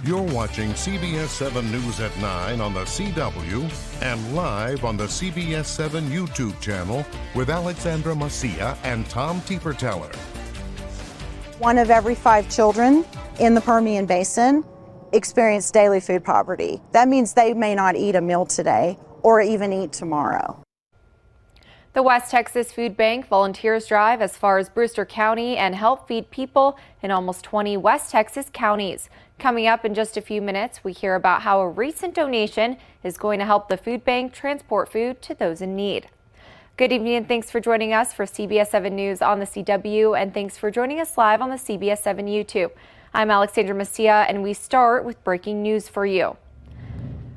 You're watching CBS7 News at 9 on the CW and live on the CBS7 YouTube channel with Alexandra, Macia, and Tom Teeper-Teller. 1 of every 5 children in the Permian Basin experience daily food poverty. That means they may not eat a meal today or even eat tomorrow. The West Texas Food Bank volunteers drive as far as Brewster County and help feed people in almost 20 West Texas counties. Coming up in just a few minutes, we hear about how a recent donation is going to help the food bank transport food to those in need. Good evening and thanks for joining us for CBS7 News on the CW, and thanks for joining us live on the CBS7 YouTube. I'm Alexandra, Macia, and we start with breaking news for you.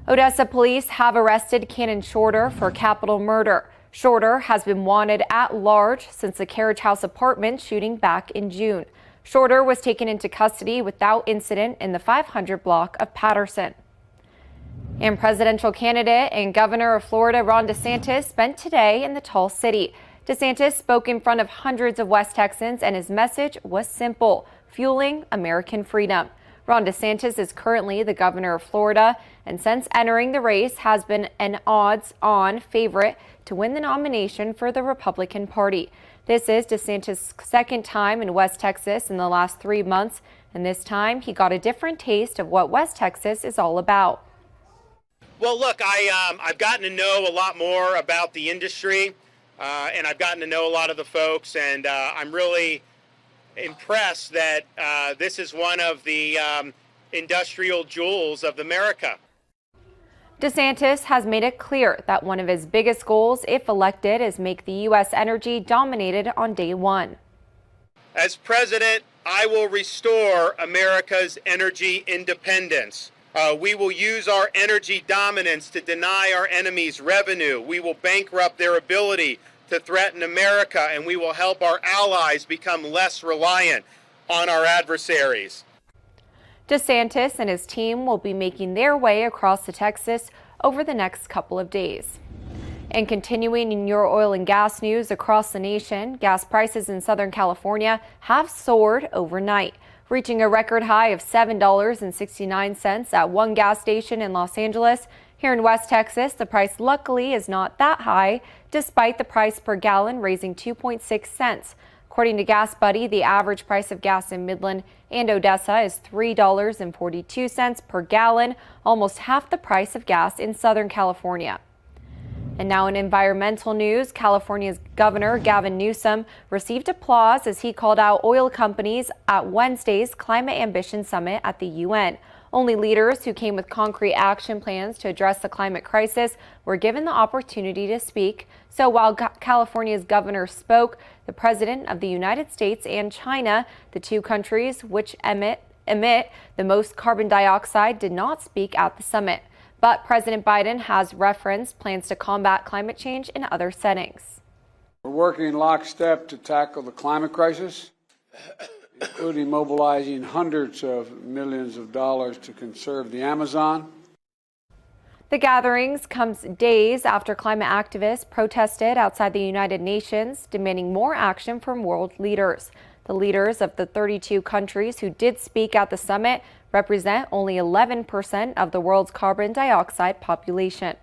Odessa police have arrested Cannon Shorter for capital murder. Shorter has been wanted at large since the Carriage House apartment shooting back in June. Shorter was taken into custody without incident in the 500 block of Patterson. And presidential candidate and governor of Florida Ron DeSantis spent today in the Tall City. DeSantis spoke in front of hundreds of West Texans, and his message was simple: fueling American freedom. Ron DeSantis is currently the governor of Florida, and since entering the race has been an odds-on favorite to win the nomination for the Republican Party. This is DeSantis' second time in West Texas in the last 3 months, and this time he got a different taste of what West Texas is all about. Well, look, I've gotten to know a lot more about the industry, and I've gotten to know a lot of the folks, and I'm really impressed that this is one of the industrial jewels of America. DeSantis has made it clear that one of his biggest goals, if elected, is make the U.S. energy dominated on day one. As president, I will restore America's energy independence. We will use our energy dominance to deny our enemies revenue. We will bankrupt their ability to threaten America, and we will help our allies become less reliant on our adversaries. DeSantis and his team will be making their way across Texas over the next couple of days. And continuing in your oil and gas news across the nation, gas prices in Southern California have soared overnight, reaching a record high of $7.69 at one gas station in Los Angeles. Here in West Texas, the price luckily is not that high, despite the price per gallon raising 2.6 cents. According to Gas Buddy, the average price of gas in Midland and Odessa is $3.42 per gallon, almost half the price of gas in Southern California. And now in environmental news, California's Governor Gavin Newsom received applause as he called out oil companies at Wednesday's Climate Ambition Summit at the UN. Only leaders who came with concrete action plans to address the climate crisis were given the opportunity to speak. So while California's governor spoke, the president of the United States and China, the two countries which emit the most carbon dioxide, did not speak at the summit. But President Biden has referenced plans to combat climate change in other settings. We're working in lockstep to tackle the climate crisis, including mobilizing hundreds of millions of dollars to conserve the Amazon. The gatherings comes days after climate activists protested outside the United Nations, demanding more action from world leaders. The leaders of the 32 countries who did speak at the summit represent only 11% of the world's carbon dioxide population.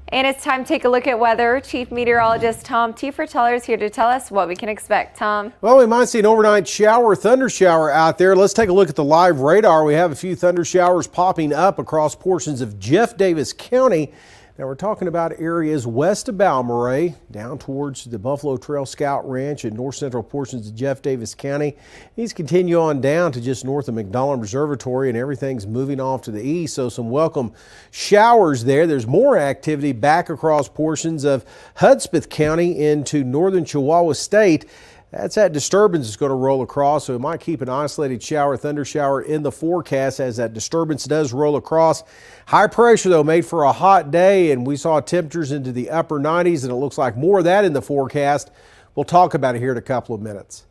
And it's time to take a look at weather. Chief Meteorologist Tom Teeper-Teller is here to tell us what we can expect. Tom? Well, we might see an overnight shower, thunder shower out there. Let's take a look at the live radar. We have a few thunder showers popping up across portions of Jeff Davis County. Now we're talking about areas west of Balmorhea, down towards the Buffalo Trail Scout Ranch and north central portions of Jeff Davis County. These continue on down to just north of McDonald Observatory, and everything's moving off to the east, so some welcome showers there. There's more activity back across portions of Hudspeth County into northern Chihuahua State. That's that disturbance is going to roll across, so we might keep an isolated shower, thunder shower in the forecast as that disturbance does roll across. High pressure, though, made for a hot day, and we saw temperatures into the upper 90s, and it looks like more of that in the forecast. We'll talk about it here in a couple of minutes.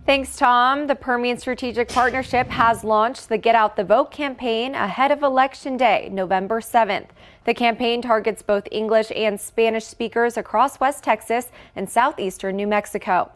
Thanks, Tom. The Permian Strategic Partnership has launched the Get Out the Vote campaign ahead of Election Day, November 7th. The campaign targets both English and Spanish speakers across West Texas and southeastern New Mexico.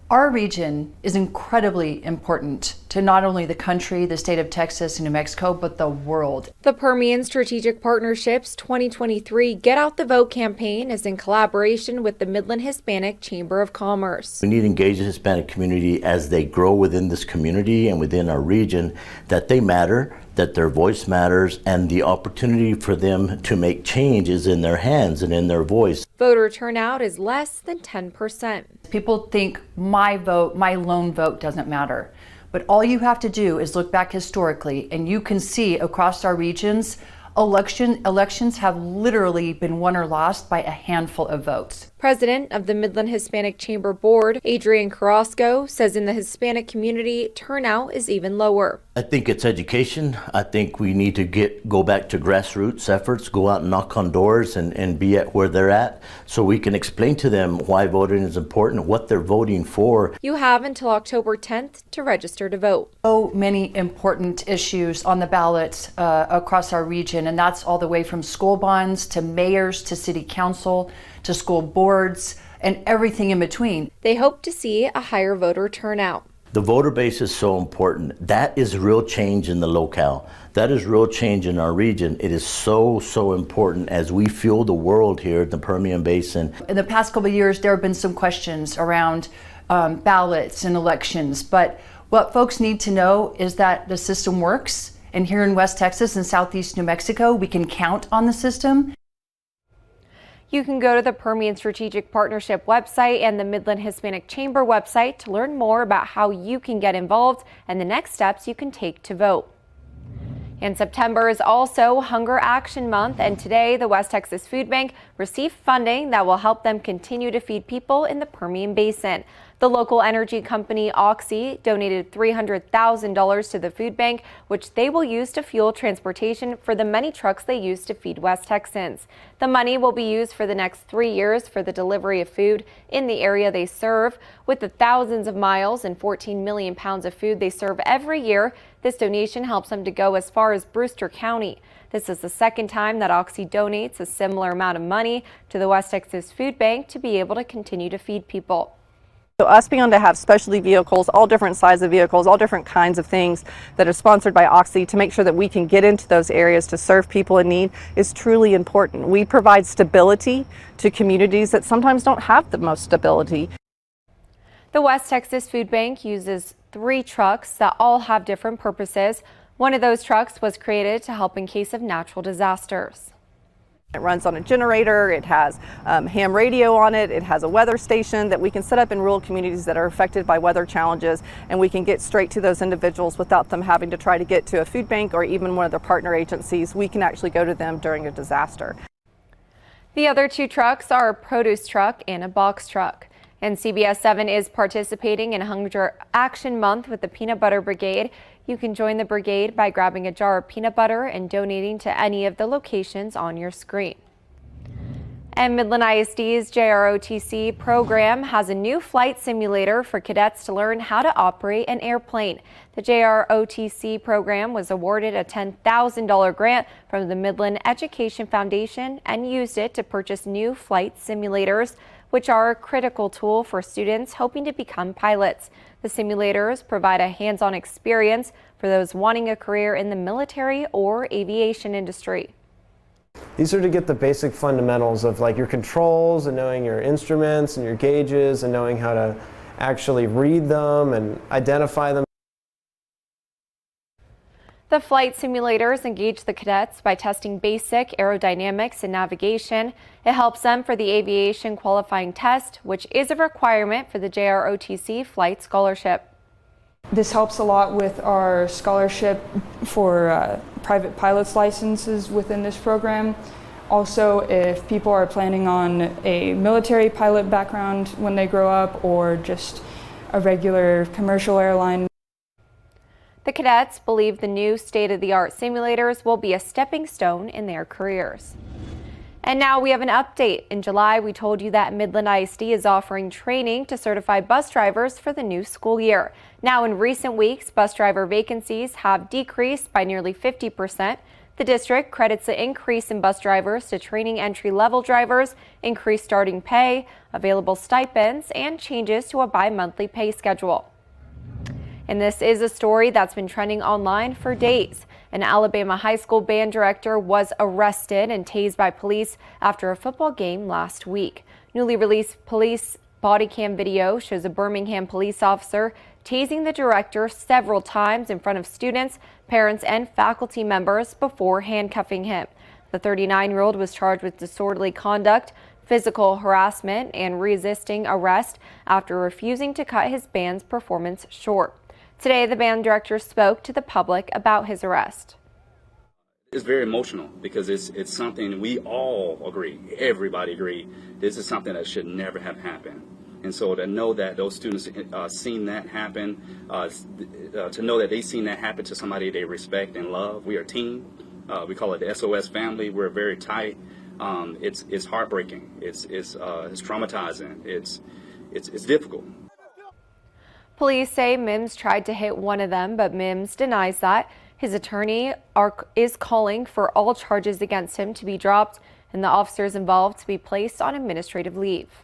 Our region is incredibly important to not only the country, the state of Texas and New Mexico, but the world. The Permian Strategic Partnerships 2023 Get Out the Vote campaign is in collaboration with the Midland Hispanic Chamber of Commerce. We need to engage the Hispanic community as they grow within this community and within our region, that they matter, that their voice matters, and the opportunity for them to make change is in their hands and in their voice. Voter turnout is less than 10%. People think my vote, my lone vote doesn't matter. But all you have to do is look back historically, and you can see across our regions, elections have literally been won or lost by a handful of votes. President of the Midland Hispanic Chamber Board, Adrian Carrasco, says in the Hispanic community, turnout is even lower. I think it's education. I think we need to go back to grassroots efforts, go out and knock on doors and be at where they're at, so we can explain to them why voting is important, what they're voting for. You have until October 10th to register to vote. So many important issues on the ballot across our region, and that's all the way from school bonds to mayors to city council to school boards and everything in between. They hope to see a higher voter turnout. The voter base is so important. That is real change in the locale. That is real change in our region. It is so important as we fuel the world here at the Permian Basin. In the past couple of years, there have been some questions around ballots and elections, but what folks need to know is that the system works. And here in West Texas and Southeast New Mexico, we can count on the system. You can go to the Permian Strategic Partnership website and the Midland Hispanic Chamber website to learn more about how you can get involved and the next steps you can take to vote. And September is also Hunger Action Month, and today the West Texas Food Bank received funding that will help them continue to feed people in the Permian Basin. The local energy company Oxy donated $300,000 to the food bank, which they will use to fuel transportation for the many trucks they use to feed West Texans. The money will be used for the next 3 years for the delivery of food in the area they serve. With the thousands of miles and 14 million pounds of food they serve every year, this donation helps them to go as far as Brewster County. This is the second time that Oxy donates a similar amount of money to the West Texas Food Bank to be able to continue to feed people. So us being able to have specialty vehicles, all different sizes of vehicles, all different kinds of things that are sponsored by Oxy to make sure that we can get into those areas to serve people in need is truly important. We provide stability to communities that sometimes don't have the most stability. The West Texas Food Bank uses 3 trucks that all have different purposes. One of those trucks was created to help in case of natural disasters. It runs on a generator, it has ham radio on it, it has a weather station that we can set up in rural communities that are affected by weather challenges, and we can get straight to those individuals without them having to try to get to a food bank or even one of their partner agencies. We can actually go to them during a disaster. The other 2 trucks are a produce truck and a box truck. And CBS7 is participating in Hunger Action Month with the Peanut Butter Brigade. You can join the brigade by grabbing a jar of peanut butter and donating to any of the locations on your screen. And Midland ISD's JROTC program has a new flight simulator for cadets to learn how to operate an airplane. The JROTC program was awarded a $10,000 grant from the Midland Education Foundation and used it to purchase new flight simulators, which are a critical tool for students hoping to become pilots. The simulators provide a hands-on experience for those wanting a career in the military or aviation industry. These are to get the basic fundamentals of like your controls and knowing your instruments and your gauges and knowing how to actually read them and identify them. The flight simulators engage the cadets by testing basic aerodynamics and navigation. It helps them for the aviation qualifying test, which is a requirement for the JROTC flight scholarship. This helps a lot with our scholarship for private pilot's licenses within this program. Also, if people are planning on a military pilot background when they grow up or just a regular commercial airline. The cadets believe the new state-of-the-art simulators will be a stepping stone in their careers. And now we have an update. In July, we told you that Midland ISD is offering training to certify bus drivers for the new school year. Now, in recent weeks, bus driver vacancies have decreased by nearly 50%. The district credits the increase in bus drivers to training entry-level drivers, increased starting pay, available stipends, and changes to a bi-monthly pay schedule. And this is a story that's been trending online for days. An Alabama high school band director was arrested and tased by police after a football game last week. Newly released police body cam video shows a Birmingham police officer tasing the director several times in front of students, parents, and faculty members before handcuffing him. The 39-year-old was charged with disorderly conduct, physical harassment, and resisting arrest after refusing to cut his band's performance short. Today, the band director spoke to the public about his arrest. It's very emotional because it's something we all agree, everybody agree, this is something that should never have happened. And so to know that those students seen that happen, to know that they seen that happen to somebody they respect and love, we are a team. We call it the SOS family. We're very tight. It's heartbreaking. It's traumatizing. It's difficult. Police say Mims tried to hit one of them, but Mims denies that. His attorney is calling for all charges against him to be dropped and the officers involved to be placed on administrative leave.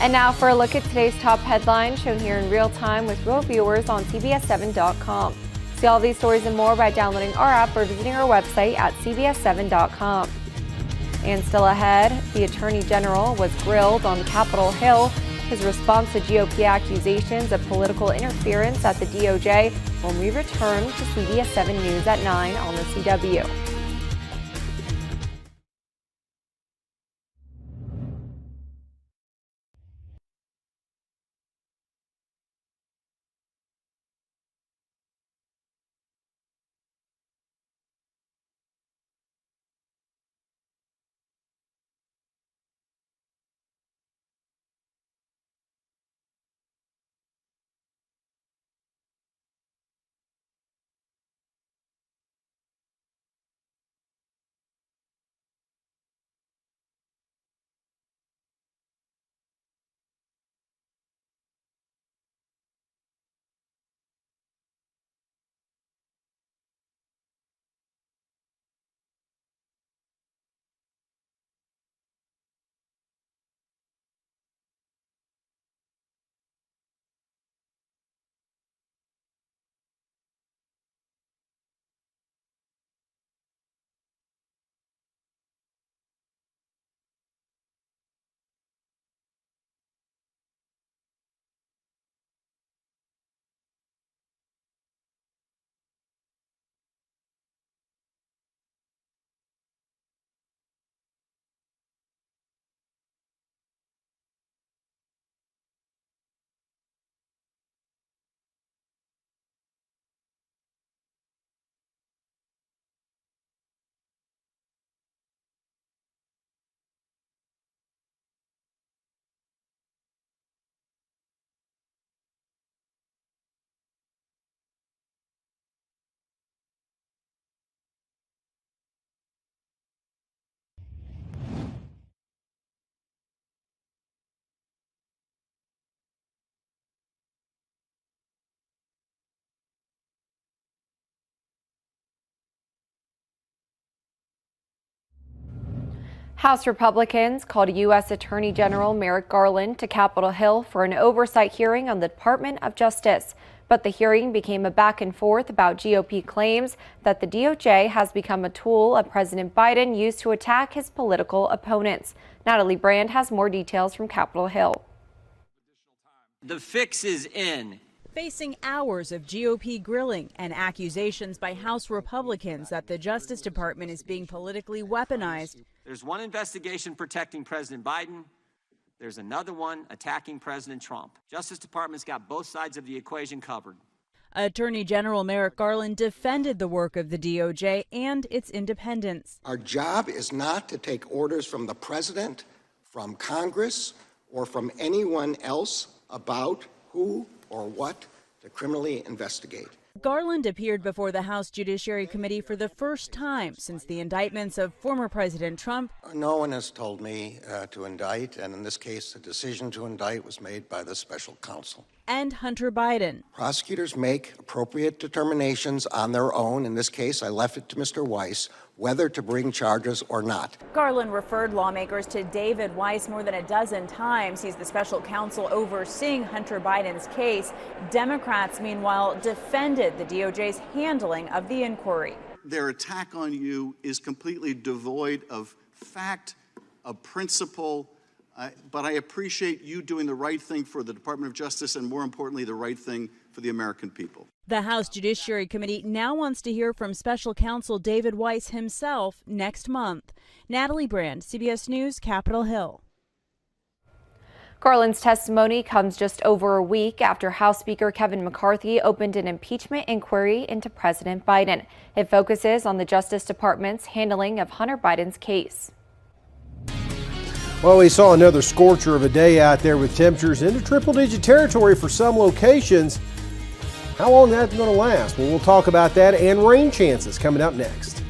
And now for a look at today's top headlines shown here in real time with real viewers on CBS7.com. See all these stories and more by downloading our app or visiting our website at CBS7.com. And still ahead, the Attorney General was grilled on Capitol Hill. His response to GOP accusations of political interference at the DOJ when we return to CBS7 News at 9 on the CW. House Republicans called U.S. Attorney General Merrick Garland to Capitol Hill for an oversight hearing on the Department of Justice. But the hearing became a back and forth about GOP claims that the DOJ has become a tool of President Biden used to attack his political opponents. Natalie Brand has more details from Capitol Hill. The fix is in. Facing hours of GOP grilling and accusations by House Republicans that the Justice Department is being politically weaponized. There's one investigation protecting President Biden. There's another one attacking President Trump. Justice Department's got both sides of the equation covered. Attorney General Merrick Garland defended the work of the DOJ and its independence. Our job is not to take orders from the president, from Congress, or from anyone else about who or what to criminally investigate. Garland appeared before the House Judiciary Committee for the first time since the indictments of former President Trump. No one has told me to indict, and in this case, the decision to indict was made by the special counsel. and Hunter Biden. Prosecutors make appropriate determinations on their own. In this case, I left it to Mr. Weiss whether to bring charges or not. Garland referred lawmakers to David Weiss more than a dozen times. He's the special counsel overseeing Hunter Biden's case. Democrats, meanwhile, defended the DOJ's handling of the inquiry. Their attack on you is completely devoid of fact, of principle, but I appreciate you doing the right thing for the Department of Justice and, more importantly, the right thing for the American people. The House Judiciary Committee now wants to hear from special counsel David Weiss himself next month. Natalie Brand, CBS News, Capitol Hill. Garland's testimony comes just over a week after House Speaker Kevin McCarthy opened an impeachment inquiry into President Biden. It focuses on the Justice Department's handling of Hunter Biden's case. Well, we saw another scorcher of a day out there with temperatures into triple-digit territory for some locations. How long that's going to last? Well, we'll talk about that and rain chances coming up next.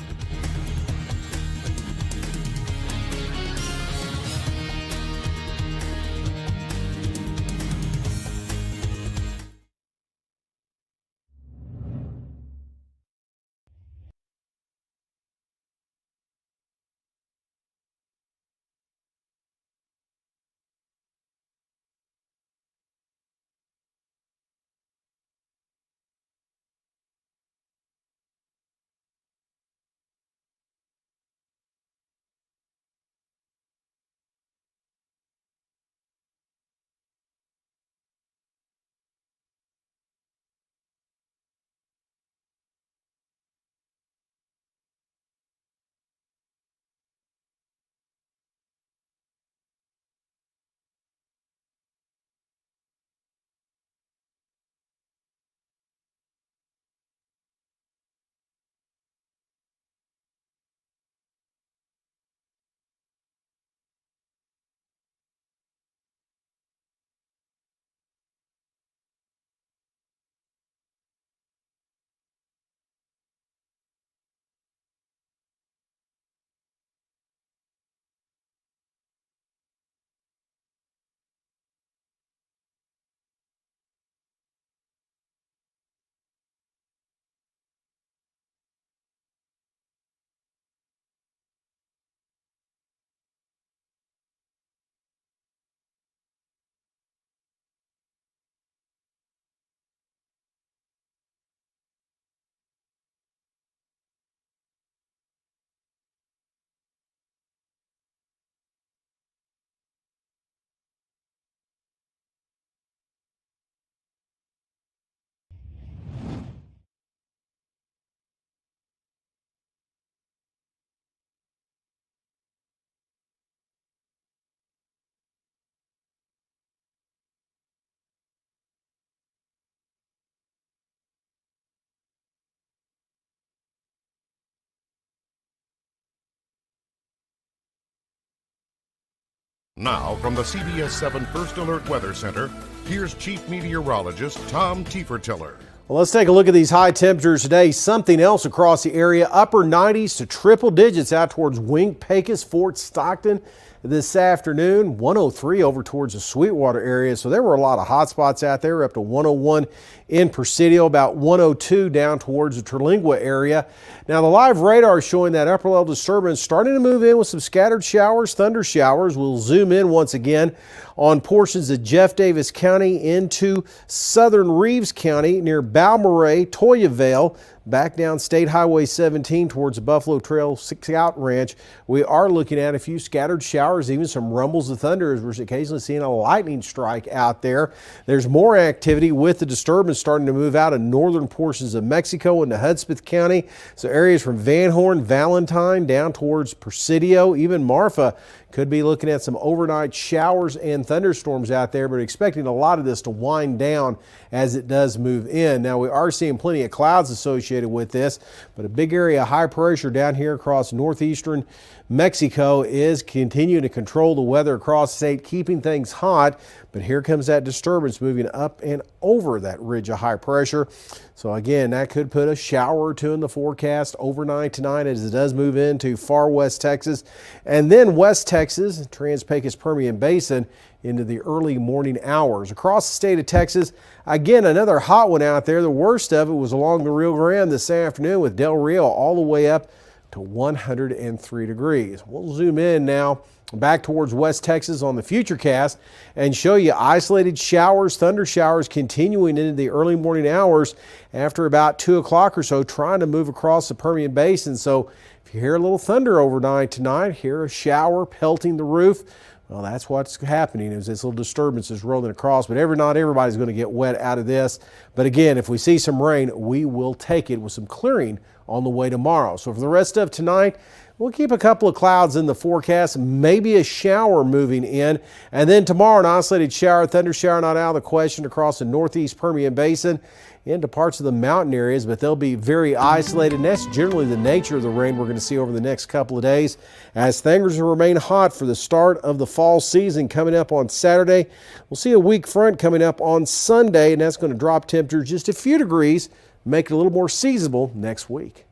Now, from the CBS7 First Alert Weather Center, here's Chief Meteorologist Tom Tiefertiller. Well, let's take a look at these high temperatures today. Something else across the area, upper 90s to triple digits out towards Wink, Pecos, Fort Stockton this afternoon. 103 over towards the Sweetwater area. So there were a lot of hot spots out there, up to 101 in Presidio, about 102 down towards the Terlingua area. Now the live radar is showing that upper level disturbance starting to move in with some scattered showers, thunder showers. We'll zoom in once again on portions of Jeff Davis County into southern Reeves County near Balmorhea, Toyavale, back down State Highway 17 towards the Buffalo Trail Scout Ranch. We are looking at a few scattered showers, even some rumbles of thunder as we're occasionally seeing a lightning strike out there. There's more activity with the disturbance starting to move out of northern portions of Mexico into Hudspeth County. So areas from Van Horn, Valentine down towards Presidio, even Marfa could be looking at some overnight showers and thunderstorms out there, but expecting a lot of this to wind down as it does move in. Now we are seeing plenty of clouds associated with this, but a big area of high pressure down here across northeastern Mexico is continuing to control the weather across the state, keeping things hot. But here comes that disturbance moving up and over that ridge of high pressure. So again, that could put a shower or two in the forecast overnight tonight as it does move into far west Texas and then West Texas, Trans-Pecos Permian Basin into the early morning hours. Across the state of Texas, again, another hot one out there. The worst of it was along the Rio Grande this afternoon with Del Rio all the way up to 103 degrees. We'll zoom in now back towards West Texas on the Futurecast and show you isolated showers, thunder showers continuing into the early morning hours after about 2 o'clock or so, trying to move across the Permian Basin. So if you hear a little thunder overnight tonight, hear a shower pelting the roof, well, that's what's happening is this little disturbance is rolling across, but not everybody's going to get wet out of this. But again, if we see some rain, we will take it with some clearing on the way tomorrow. So for the rest of tonight, we'll keep a couple of clouds in the forecast, maybe a shower moving in. And then tomorrow, an isolated shower, thunder shower not out of the question across the northeast Permian Basin into parts of the mountain areas, but they'll be very isolated. And that's generally the nature of the rain we're going to see over the next couple of days as things remain hot for the start of the fall season coming up on Saturday. We'll see a weak front coming up on Sunday, and that's going to drop temperatures just a few degrees, make it a little more seasonable next week.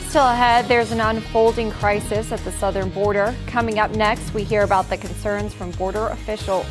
Still ahead, there's an unfolding crisis at the southern border. Coming up next, we hear about the concerns from border officials.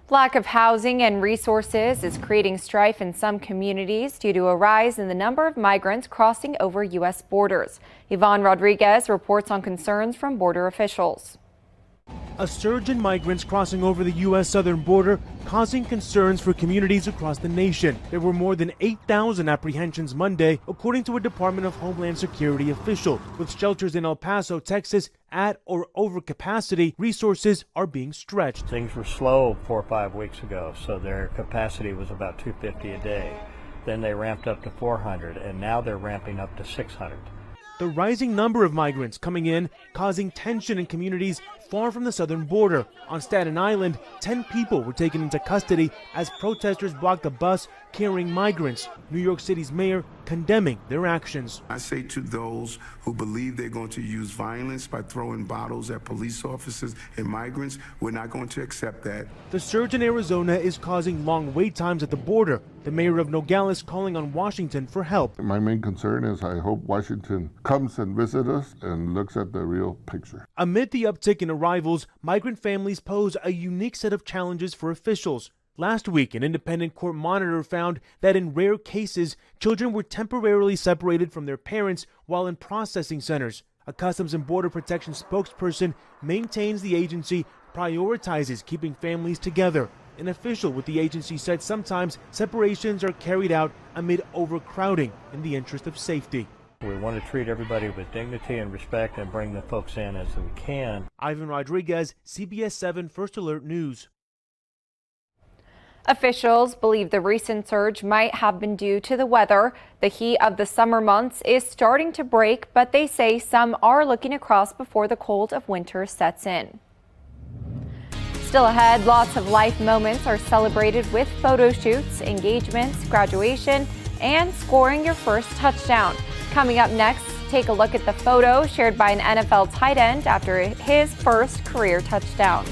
Lack of housing and resources is creating strife in some communities due to a rise in the number of migrants crossing over U.S. borders. Yvonne Rodriguez reports on concerns from border officials. A surge in migrants crossing over the U.S. southern border causing concerns for communities across the nation. There were more than 8,000 apprehensions Monday, according to a Department of Homeland Security official. With shelters in El Paso, Texas at or over capacity, resources are being stretched. Things were slow 4 or 5 weeks ago, so their capacity was about 250 a day. Then they ramped up to 400, and now they're ramping up to 600. The rising number of migrants coming in causing tension in communities far from the southern border. On Staten Island, 10 people were taken into custody as protesters blocked a bus carrying migrants. New York City's mayor condemning their actions. I say to those who believe they're going to use violence by throwing bottles at police officers and migrants, we're not going to accept that. The surge in Arizona is causing long wait times at the border. The mayor of Nogales calling on Washington for help. My main concern is I hope Washington comes and visits us and looks at the real picture. Amid the uptick in arrivals, migrant families pose a unique set of challenges for officials. Last week, an independent court monitor found that in rare cases, children were temporarily separated from their parents while in processing centers. A Customs and Border Protection spokesperson maintains the agency prioritizes keeping families together. An official with the agency said sometimes separations are carried out amid overcrowding in the interest of safety. We want to treat everybody with dignity and respect and bring the folks in as we can. Ivan Rodriguez, CBS 7 First Alert News. Officials believe the recent surge might have been due to the weather. The heat of the summer months is starting to break, but they say some are looking across before the cold of winter sets in. Still ahead, lots of life moments are celebrated with photo shoots, engagements, graduation, and scoring your first touchdown. Coming up next, take a look at the photo shared by an NFL tight end after his first career touchdown.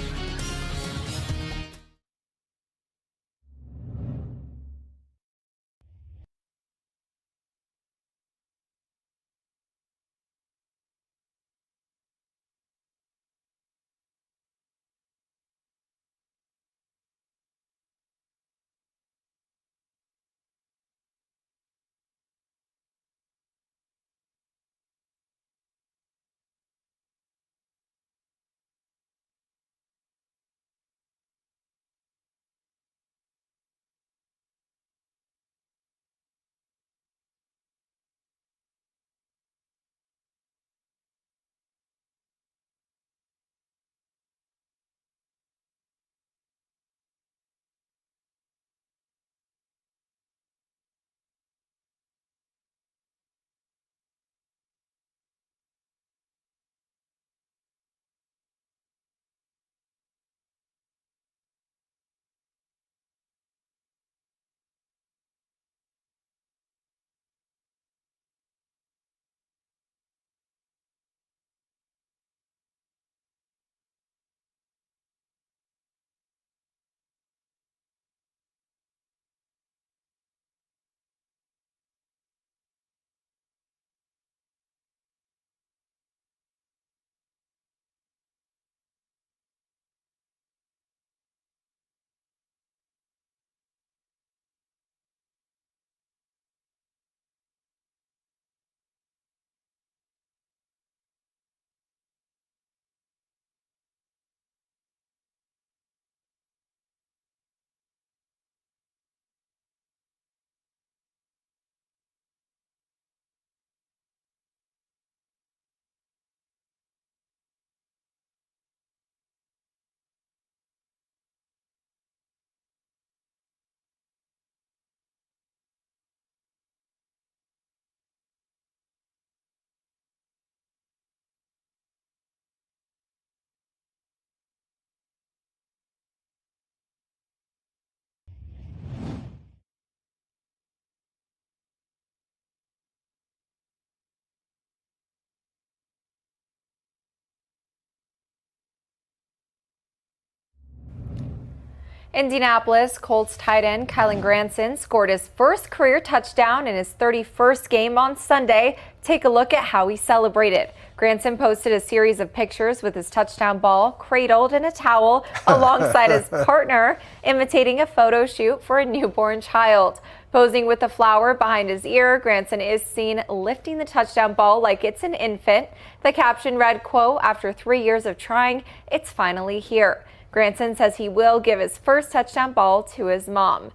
Indianapolis Colts tight end Kylen Granson scored his first career touchdown in his 31st game on Sunday. Take a look at how he celebrated. Granson posted a series of pictures with his touchdown ball cradled in a towel alongside his partner, imitating a photo shoot for a newborn child. Posing with a flower behind his ear, Granson is seen lifting the touchdown ball like it's an infant. The caption read, quote, "After 3 years of trying, it's finally here." Granson says he will give his first touchdown ball to his mom.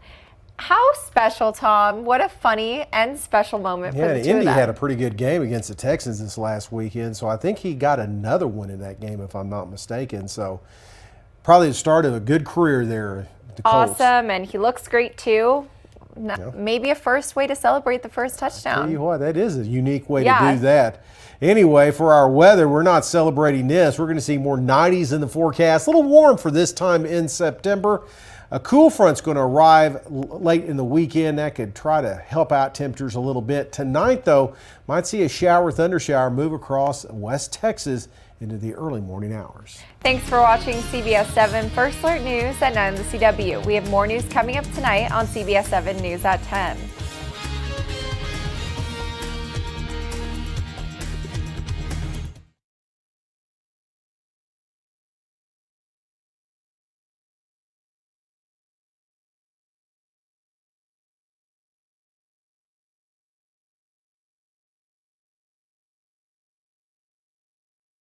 How special, Tom. What a funny and special moment for the two of them. Indy had a pretty good game against the Texans this last weekend, so I think he got another one in that game, if I'm not mistaken. So probably the start of a good career there at the Colts. Awesome, and he looks great too. Maybe a first way to celebrate the first touchdown. Tell you what, that is a unique way to do that. Anyway, for our weather, we're not celebrating this. We're going to see more 90s in the forecast. A little warm for this time in September. A cool front's going to arrive late in the weekend. That could try to help out temperatures a little bit. Tonight, though, might see a shower, thundershower move across West Texas into the early morning hours. Thanks for watching CBS 7 First Alert News at 9 on the CW. We have more news coming up tonight on CBS 7 News at 10.